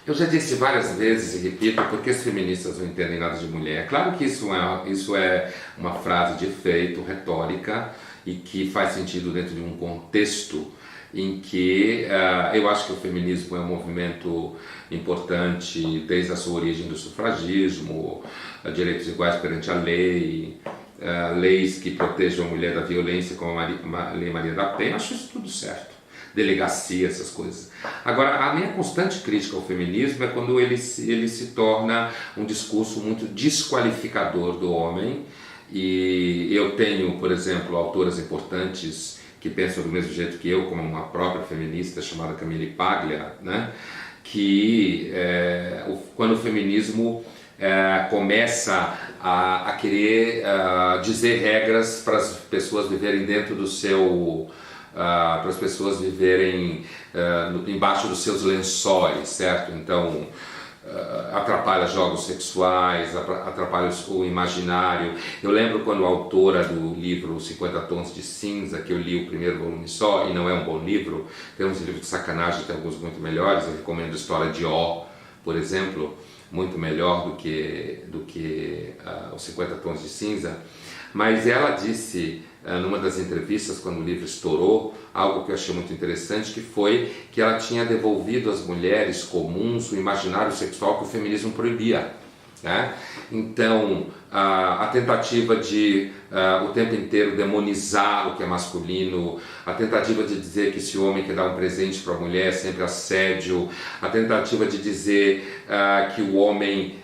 Eu já disse várias vezes e repito, porque as feministas não entendem nada de mulher. Claro que isso é uma frase de efeito, retórica, e que faz sentido dentro de um contexto em que eu acho que o feminismo é um movimento importante desde a sua origem do sufragismo, direitos iguais perante a lei, leis que protejam a mulher da violência, como a Lei Maria da Penha. Acho isso tudo certo. Delegacia, essas coisas. Agora, a minha constante crítica ao feminismo é quando ele se torna um discurso muito desqualificador do homem. E eu tenho, por exemplo, autoras importantes que pensam do mesmo jeito que eu, como uma própria feminista chamada Camille Paglia, né? Que quando o feminismo começa a querer dizer regras para as pessoas viverem dentro do seu... para as pessoas viverem embaixo dos seus lençóis, certo? Então, atrapalha jogos sexuais, atrapalha o imaginário. Eu lembro quando a autora do livro 50 Tons de Cinza, que eu li o primeiro volume só, e não é um bom livro, tem uns livros de sacanagem, tem alguns muito melhores, eu recomendo a História de Ó, por exemplo, muito melhor do que os 50 Tons de Cinza, mas ela disse numa das entrevistas, quando o livro estourou, algo que eu achei muito interessante, que foi que ela tinha devolvido às mulheres comuns o imaginário sexual que o feminismo proibia, né? Então, a tentativa de o tempo inteiro demonizar o que é masculino, a tentativa de dizer que se o homem quer dar um presente para a mulher é sempre assédio, a tentativa de dizer que o homem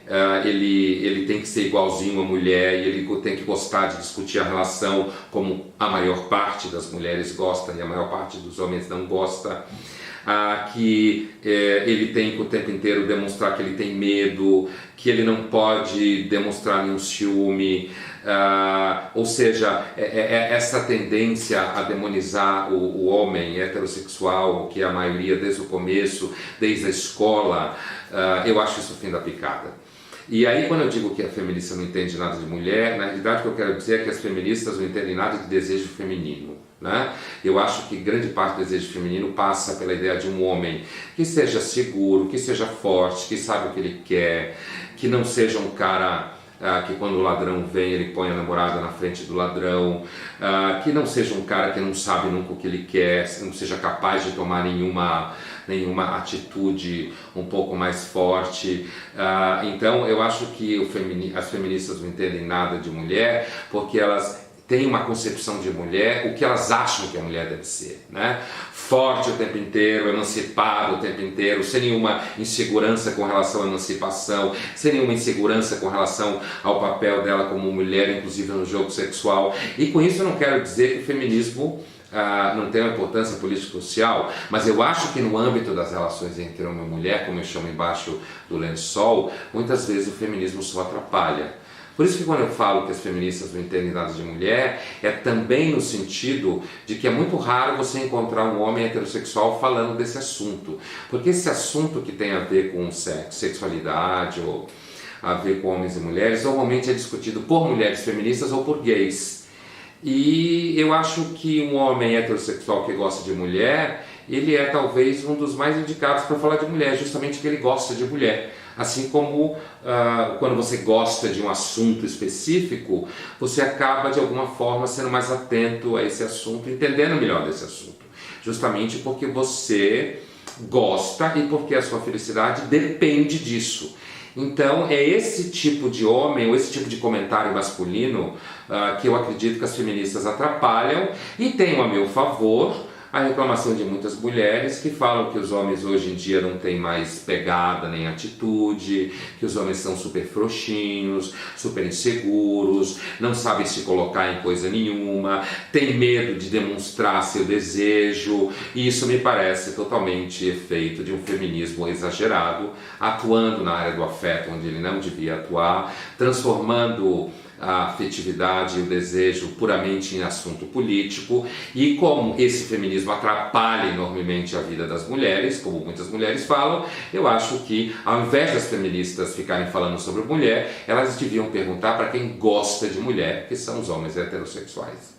ele tem que ser igualzinho à mulher e ele tem que gostar de discutir a relação como a maior parte das mulheres gosta e a maior parte dos homens não gosta. Que ele tem que o tempo inteiro demonstrar que ele tem medo, que ele não pode demonstrar nenhum ciúme, ou seja, essa tendência a demonizar o homem heterossexual, que é a maioria desde o começo, desde a escola, eu acho isso o fim da picada. E aí, quando eu digo que a feminista não entende nada de mulher, na realidade o que eu quero dizer é que as feministas não entendem nada de desejo feminino, né? Eu acho que grande parte do desejo feminino passa pela ideia de um homem que seja seguro, que seja forte, que sabe o que ele quer, que não seja um cara que quando o ladrão vem ele põe a namorada na frente do ladrão, que não seja um cara que não sabe nunca o que ele quer, não seja capaz de tomar nenhuma atitude um pouco mais forte. Então eu acho que as feministas não entendem nada de mulher porque elas têm uma concepção de mulher, o que elas acham que a mulher deve ser, né? Forte o tempo inteiro, emancipada o tempo inteiro, sem nenhuma insegurança com relação à emancipação, sem nenhuma insegurança com relação ao papel dela como mulher, inclusive no jogo sexual. E com isso eu não quero dizer que o feminismo não tem uma importância político-social, mas eu acho que no âmbito das relações entre homem e mulher, como eu chamo embaixo do lençol, muitas vezes o feminismo só atrapalha. Por isso que quando eu falo que as feministas não entendem nada de mulher, é também no sentido de que é muito raro você encontrar um homem heterossexual falando desse assunto. Porque esse assunto que tem a ver com sexo, sexualidade ou a ver com homens e mulheres, normalmente é discutido por mulheres feministas ou por gays. E eu acho que um homem heterossexual que gosta de mulher, ele é talvez um dos mais indicados para falar de mulher, justamente porque ele gosta de mulher. Assim como quando você gosta de um assunto específico, você acaba de alguma forma sendo mais atento a esse assunto, entendendo melhor desse assunto. Justamente porque você gosta e porque a sua felicidade depende disso. Então é esse tipo de homem, ou esse tipo de comentário masculino que eu acredito que as feministas atrapalham, e tenho a meu favor a reclamação de muitas mulheres que falam que os homens hoje em dia não têm mais pegada nem atitude, que os homens são super frouxinhos, super inseguros, não sabem se colocar em coisa nenhuma, têm medo de demonstrar seu desejo, e isso me parece totalmente efeito de um feminismo exagerado, atuando na área do afeto onde ele não devia atuar, transformando a afetividade e o desejo puramente em assunto político. E como esse feminismo atrapalha enormemente a vida das mulheres, como muitas mulheres falam, eu acho que ao invés das feministas ficarem falando sobre mulher, elas deviam perguntar para quem gosta de mulher, que são os homens heterossexuais.